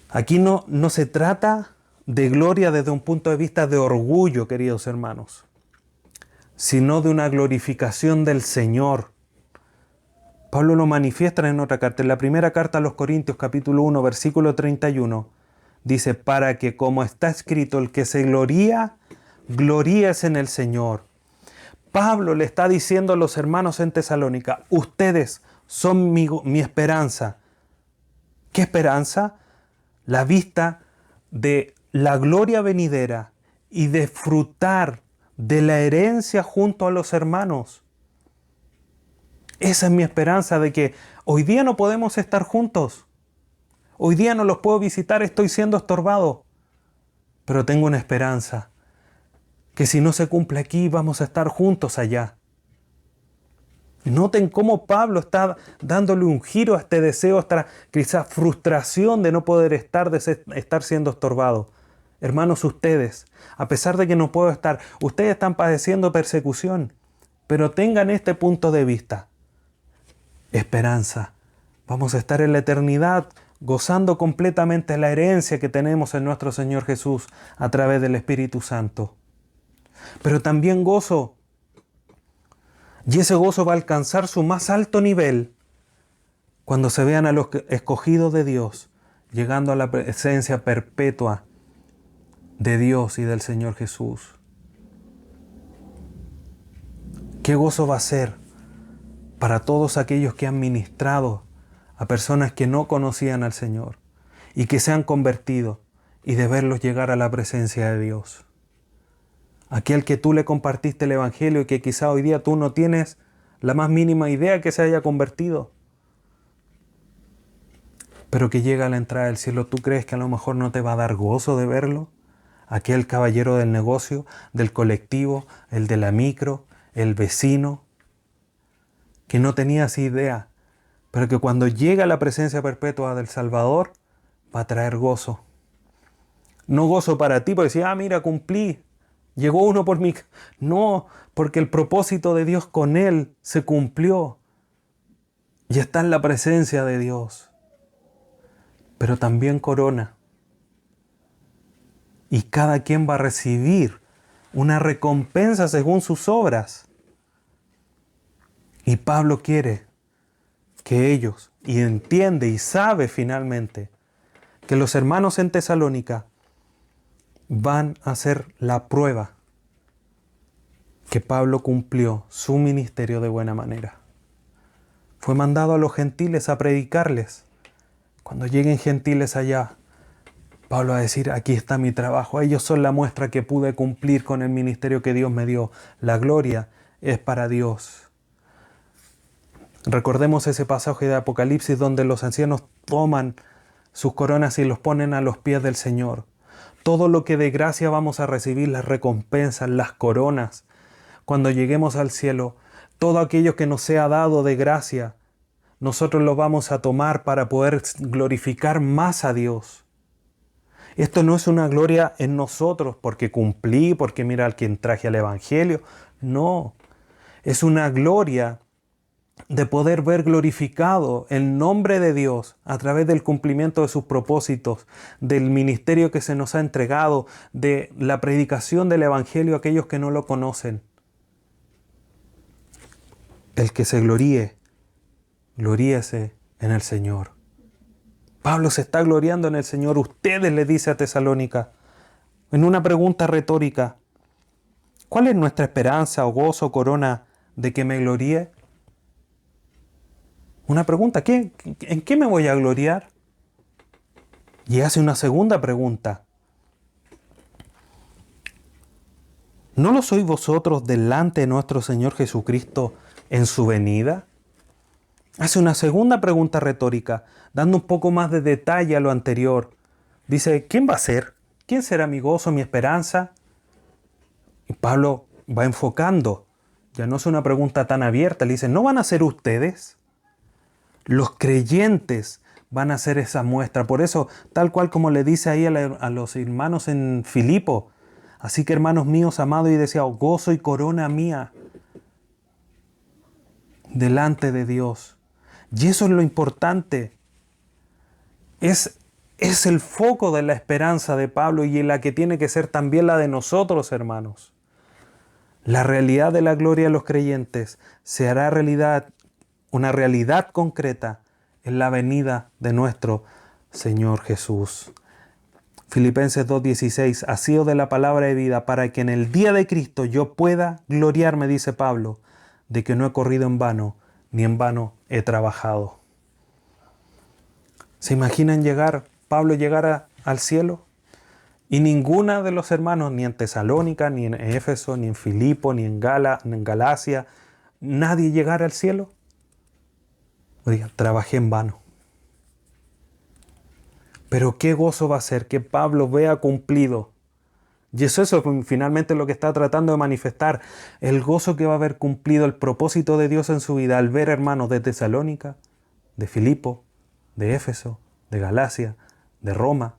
Aquí no se trata de gloria desde un punto de vista de orgullo, queridos hermanos, sino de una glorificación del Señor. Pablo lo manifiesta en otra carta. En la primera carta a los Corintios, capítulo 1, versículo 31, dice, para que como está escrito, el que se gloría, gloríese en el Señor. Pablo le está diciendo a los hermanos en Tesalónica, ustedes son mi esperanza. ¿Qué esperanza? La vista de la gloria venidera y disfrutar de la herencia junto a los hermanos. Esa es mi esperanza de que hoy día no podemos estar juntos. Hoy día no los puedo visitar, estoy siendo estorbado. Pero tengo una esperanza, que si no se cumple aquí, vamos a estar juntos allá. Noten cómo Pablo está dándole un giro a este deseo, a esta quizás frustración de no poder estar siendo estorbado. Hermanos, ustedes, a pesar de que no puedo estar, ustedes están padeciendo persecución, pero tengan este punto de vista. Esperanza. Vamos a estar en la eternidad gozando completamente la herencia que tenemos en nuestro Señor Jesús a través del Espíritu Santo. Pero también gozo. Y ese gozo va a alcanzar su más alto nivel cuando se vean a los escogidos de Dios llegando a la presencia perpetua de Dios y del Señor Jesús. ¿Qué gozo va a ser para todos aquellos que han ministrado a personas que no conocían al Señor y que se han convertido y de verlos llegar a la presencia de Dios? Aquel que tú le compartiste el Evangelio y que quizá hoy día tú no tienes la más mínima idea que se haya convertido, pero que llega a la entrada del cielo, ¿tú crees que a lo mejor no te va a dar gozo de verlo? Aquel caballero del negocio, del colectivo, el de la micro, el vecino, que no tenías idea, pero que cuando llega a la presencia perpetua del Salvador, va a traer gozo. No gozo para ti, porque decir, mira, cumplí. Llegó uno por mí. No, porque el propósito de Dios con él se cumplió. Y está en la presencia de Dios. Pero también corona. Y cada quien va a recibir una recompensa según sus obras. Y Pablo quiere que ellos, y entiende y sabe finalmente, que los hermanos en Tesalónica van a hacer la prueba que Pablo cumplió su ministerio de buena manera. Fue mandado a los gentiles a predicarles. Cuando lleguen gentiles allá, Pablo va a decir, aquí está mi trabajo. Ellos son la muestra que pude cumplir con el ministerio que Dios me dio. La gloria es para Dios. Recordemos ese pasaje de Apocalipsis donde los ancianos toman sus coronas y los ponen a los pies del Señor. Todo lo que de gracia vamos a recibir, las recompensas, las coronas, cuando lleguemos al cielo, todo aquello que nos sea dado de gracia, nosotros lo vamos a tomar para poder glorificar más a Dios. Esto no es una gloria en nosotros porque cumplí, porque mira al quien traje al Evangelio. No, es una gloria de poder ver glorificado el nombre de Dios a través del cumplimiento de sus propósitos, del ministerio que se nos ha entregado, de la predicación del Evangelio a aquellos que no lo conocen. El que se gloríe, gloríese en el Señor. Pablo se está gloriando en el Señor. Ustedes, le dice a Tesalónica, en una pregunta retórica, ¿cuál es nuestra esperanza o gozo o corona de que me gloríe? Una pregunta, ¿en qué me voy a gloriar? Y hace una segunda pregunta. ¿No lo sois vosotros delante de nuestro Señor Jesucristo en su venida? Hace una segunda pregunta retórica, dando un poco más de detalle a lo anterior. Dice, ¿quién va a ser? ¿Quién será mi gozo, mi esperanza? Y Pablo va enfocando. Ya no es una pregunta tan abierta. Le dice, ¿no van a ser ustedes? Los creyentes van a hacer esa muestra. Por eso, tal cual como le dice ahí a los hermanos en Filipo, así que hermanos míos, amados y deseados, gozo y corona mía delante de Dios. Y eso es lo importante. Es el foco de la esperanza de Pablo y en la que tiene que ser también la de nosotros, hermanos. La realidad de la gloria de los creyentes se hará realidad, una realidad concreta en la venida de nuestro Señor Jesús. Filipenses 2:16, así de la palabra de vida, para que en el día de Cristo yo pueda gloriarme, dice Pablo, de que no he corrido en vano, ni en vano he trabajado. ¿Se imaginan Pablo llegar al cielo? Y ninguna de los hermanos, ni en Tesalónica, ni en Éfeso, ni en Filipo, ni en Galacia, nadie llegara al cielo. Oiga, trabajé en vano. Pero qué gozo va a ser que Pablo vea cumplido. Y eso es finalmente lo que está tratando de manifestar. El gozo que va a haber cumplido el propósito de Dios en su vida al ver hermanos de Tesalónica, de Filipo, de Éfeso, de Galacia, de Roma,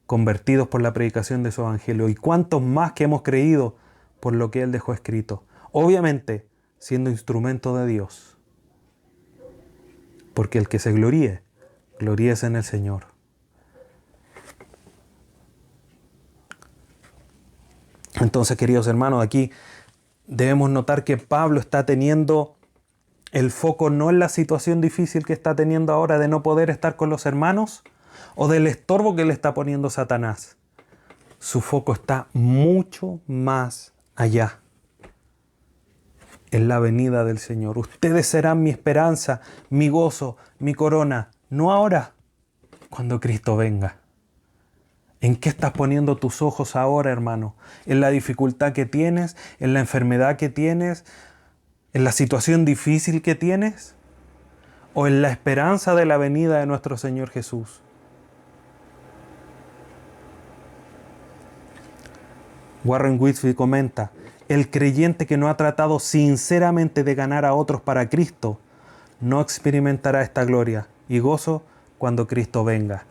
convertidos por la predicación de su evangelio. Y cuántos más que hemos creído por lo que Él dejó escrito. Obviamente, siendo instrumento de Dios. Porque el que se gloríe, gloríese en el Señor. Entonces, queridos hermanos, aquí debemos notar que Pablo está teniendo el foco no en la situación difícil que está teniendo ahora de no poder estar con los hermanos o del estorbo que le está poniendo Satanás. Su foco está mucho más allá, en la venida del Señor. Ustedes serán mi esperanza, mi gozo, mi corona, no ahora, cuando Cristo venga. ¿En qué estás poniendo tus ojos ahora, hermano? ¿En la dificultad que tienes? ¿En la enfermedad que tienes? ¿En la situación difícil que tienes? ¿O en la esperanza de la venida de nuestro Señor Jesús? Warren Wiersbe comenta, el creyente que no ha tratado sinceramente de ganar a otros para Cristo, no experimentará esta gloria y gozo cuando Cristo venga.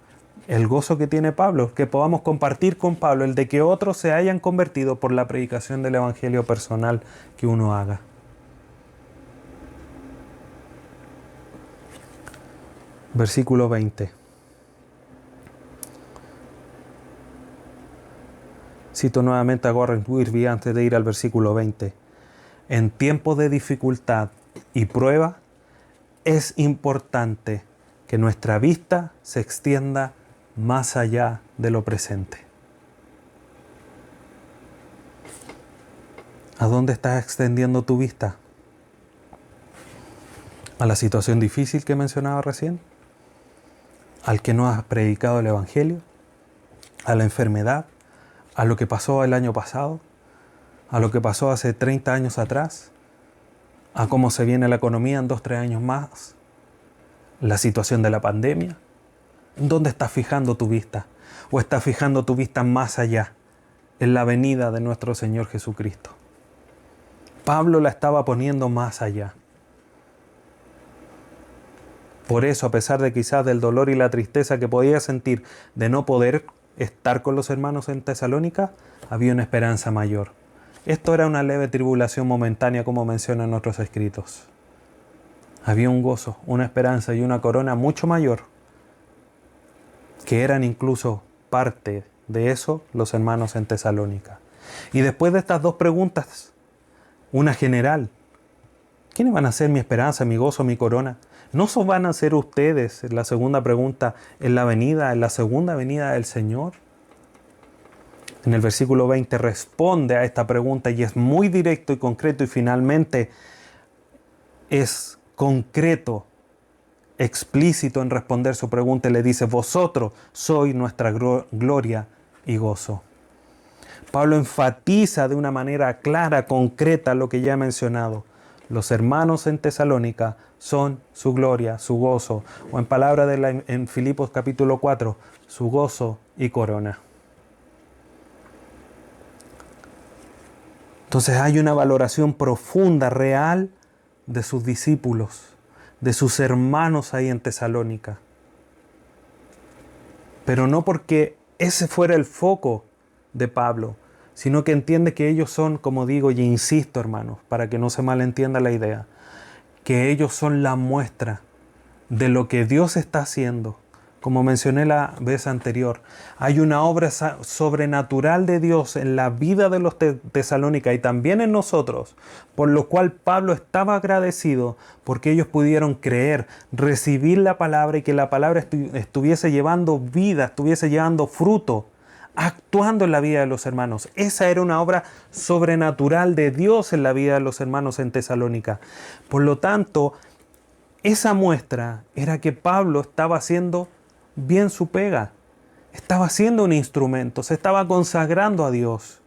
El gozo que tiene Pablo, que podamos compartir con Pablo, el de que otros se hayan convertido por la predicación del evangelio personal que uno haga. Versículo 20. Cito nuevamente a Warren Wiersbe antes de ir al versículo 20. En tiempos de dificultad y prueba, es importante que nuestra vista se extienda más allá de lo presente. ¿A dónde estás extendiendo tu vista? ¿A la situación difícil que mencionaba recién? ¿Al que no has predicado el Evangelio? ¿A la enfermedad? ¿A lo que pasó el año pasado? ¿A lo que pasó hace 30 años atrás? a cómo se viene la economía en 2-3 años más, la situación de la pandemia? ¿Dónde estás fijando tu vista? ¿O estás fijando tu vista más allá, en la venida de nuestro Señor Jesucristo? Pablo la estaba poniendo más allá. Por eso, a pesar de quizás del dolor y la tristeza que podía sentir de no poder estar con los hermanos en Tesalónica, había una esperanza mayor. Esto era una leve tribulación momentánea, como mencionan otros escritos. Había un gozo, una esperanza y una corona mucho mayor, que eran incluso parte de eso los hermanos en Tesalónica. Y después de estas dos preguntas, una general: ¿quiénes van a ser mi esperanza, mi gozo, mi corona? ¿No van a ser ustedes, la segunda pregunta, en la segunda venida del Señor? En el versículo 20 responde a esta pregunta y es muy directo y concreto, y finalmente es concreto, explícito en responder su pregunta, y le dice: vosotros sois nuestra gloria y gozo. Pablo enfatiza de una manera clara, concreta, lo que ya he mencionado. Los hermanos en Tesalónica son su gloria, su gozo, o en palabra en Filipos capítulo 4, su gozo y corona. Entonces hay una valoración profunda, real, de sus discípulos, de sus hermanos ahí en Tesalónica. Pero no porque ese fuera el foco de Pablo, sino que entiende que ellos son, como digo y insisto, hermanos, para que no se malentienda la idea, que ellos son la muestra de lo que Dios está haciendo. Como mencioné la vez anterior, hay una obra sobrenatural de Dios en la vida de los Tesalónica y también en nosotros, por lo cual Pablo estaba agradecido porque ellos pudieron creer, recibir la palabra y que la palabra estuviese llevando vida, estuviese llevando fruto, actuando en la vida de los hermanos. Esa era una obra sobrenatural de Dios en la vida de los hermanos en Tesalónica. Por lo tanto, esa muestra era que Pablo estaba haciendo bien su pega. Estaba siendo un instrumento, se estaba consagrando a Dios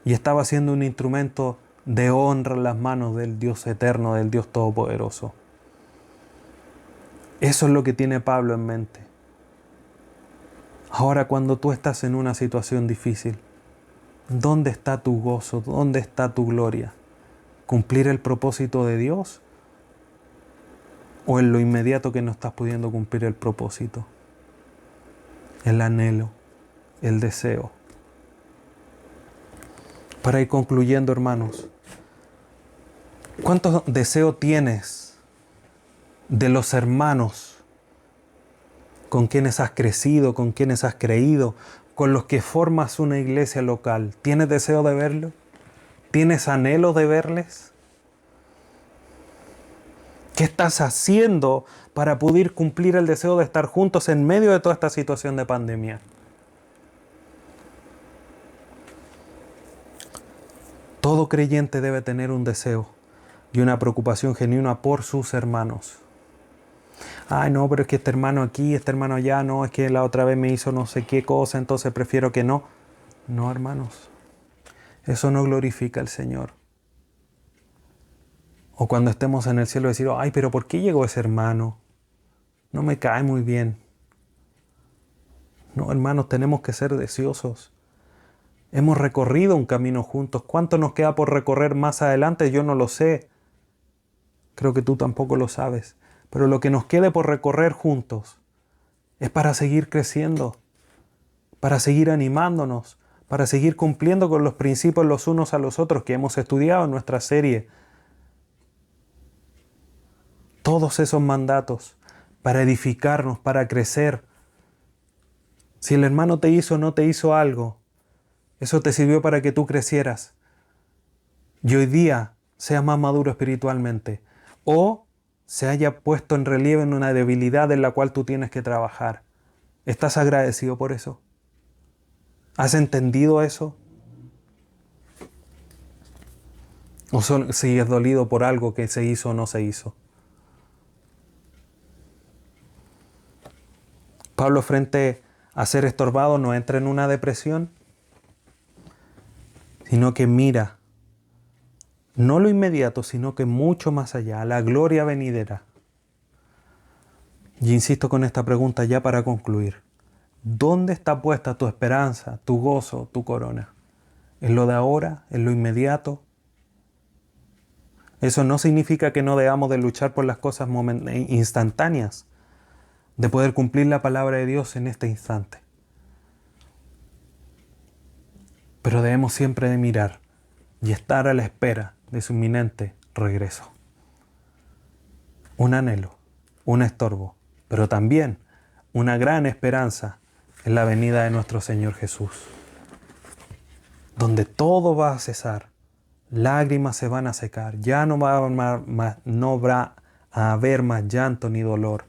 y estaba siendo un instrumento de honra en las manos del Dios eterno, del Dios todopoderoso. Eso es lo que tiene Pablo en mente. Ahora, cuando tú estás en una situación difícil, ¿dónde está tu gozo? ¿Dónde está tu gloria? ¿Cumplir el propósito de Dios? ¿O en lo inmediato que no estás pudiendo cumplir el propósito? El anhelo, el deseo. Para ir concluyendo, hermanos, ¿cuánto deseo tienes de los hermanos con quienes has crecido, con quienes has creído, con los que formas una iglesia local? ¿Tienes deseo de verlos? ¿Tienes anhelo de verles? ¿Qué estás haciendo para poder cumplir el deseo de estar juntos en medio de toda esta situación de pandemia? Todo creyente debe tener un deseo y una preocupación genuina por sus hermanos. Ay, no, pero es que este hermano aquí, este hermano allá, no, es que la otra vez me hizo no sé qué cosa, entonces prefiero que no. No, hermanos, eso no glorifica al Señor. O cuando estemos en el cielo decir: ay, pero ¿por qué llegó ese hermano? No me cae muy bien. No, hermanos, tenemos que ser deseosos. Hemos recorrido un camino juntos. ¿Cuánto nos queda por recorrer más adelante? Yo no lo sé. Creo que tú tampoco lo sabes. Pero lo que nos quede por recorrer juntos es para seguir creciendo, para seguir animándonos, para seguir cumpliendo con los principios los unos a los otros que hemos estudiado en nuestra serie. Todos esos mandatos para edificarnos, para crecer. Si el hermano te hizo o no te hizo algo, eso te sirvió para que tú crecieras y hoy día seas más maduro espiritualmente, o se haya puesto en relieve en una debilidad en la cual tú tienes que trabajar. ¿Estás agradecido por eso? ¿Has entendido eso? ¿O sigues dolido por algo que se hizo o no se hizo? Pablo, frente a ser estorbado, no entra en una depresión, sino que mira No lo inmediato, sino que mucho más allá, a la gloria venidera. Y insisto con esta pregunta ya para concluir. ¿Dónde está puesta tu esperanza, tu gozo, tu corona? ¿En lo de ahora? ¿En lo inmediato? Eso no significa que no debamos de luchar por las cosas instantáneas, de poder cumplir la palabra de Dios en este instante. Pero debemos siempre de mirar y estar a la espera de su inminente regreso. Un anhelo, un estorbo, pero también una gran esperanza en la venida de nuestro Señor Jesús, donde todo va a cesar, lágrimas se van a secar, ya no va a haber más llanto ni dolor,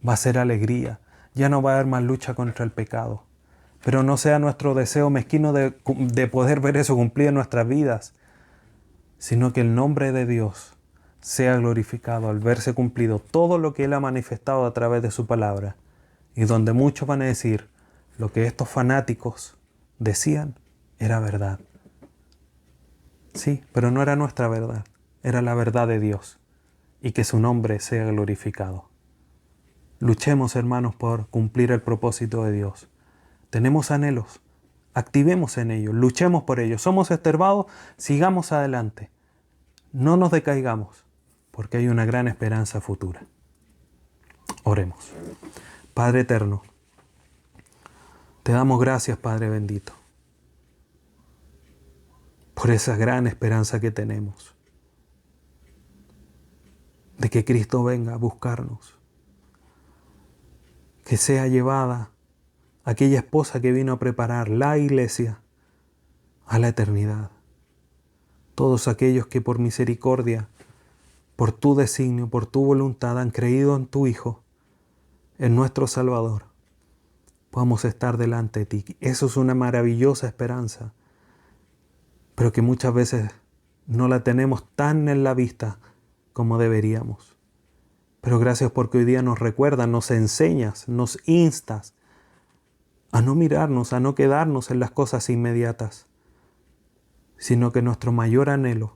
va a ser alegría, ya no va a haber más lucha contra el pecado. Pero no sea nuestro deseo mezquino de poder ver eso cumplido en nuestras vidas, sino que el nombre de Dios sea glorificado al verse cumplido todo lo que Él ha manifestado a través de su palabra, y donde muchos van a decir, lo que estos fanáticos decían era verdad. Sí, pero no era nuestra verdad, era la verdad de Dios, y que su nombre sea glorificado. Luchemos, hermanos, por cumplir el propósito de Dios. Tenemos anhelos, activemos en ellos, luchemos por ellos. Somos estorbados, sigamos adelante. No nos decaigamos, porque hay una gran esperanza futura. Oremos. Padre eterno, te damos gracias, Padre bendito, por esa gran esperanza que tenemos, de que Cristo venga a buscarnos, que sea llevada aquella esposa que vino a preparar la iglesia a la eternidad. Todos aquellos que por misericordia, por tu designio, por tu voluntad han creído en tu Hijo, en nuestro Salvador, podamos estar delante de ti. Eso es una maravillosa esperanza, pero que muchas veces no la tenemos tan en la vista como deberíamos. Pero gracias porque hoy día nos recuerdas, nos enseñas, nos instas a no mirarnos, a no quedarnos en las cosas inmediatas, sino que nuestro mayor anhelo,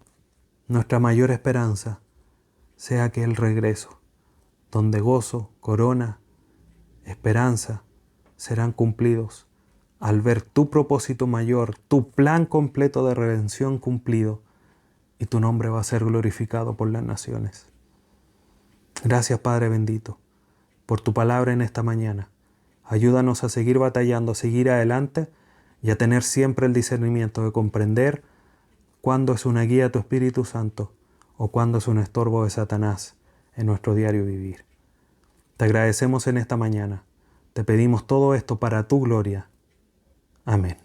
nuestra mayor esperanza, sea aquel regreso, donde gozo, corona, esperanza serán cumplidos al ver tu propósito mayor, tu plan completo de redención cumplido, y tu nombre va a ser glorificado por las naciones. Gracias, Padre bendito, por tu palabra en esta mañana. Ayúdanos a seguir batallando, a seguir adelante y a tener siempre el discernimiento de comprender cuándo es una guía de tu Espíritu Santo o cuándo es un estorbo de Satanás en nuestro diario vivir. Te agradecemos en esta mañana. Te pedimos todo esto para tu gloria. Amén.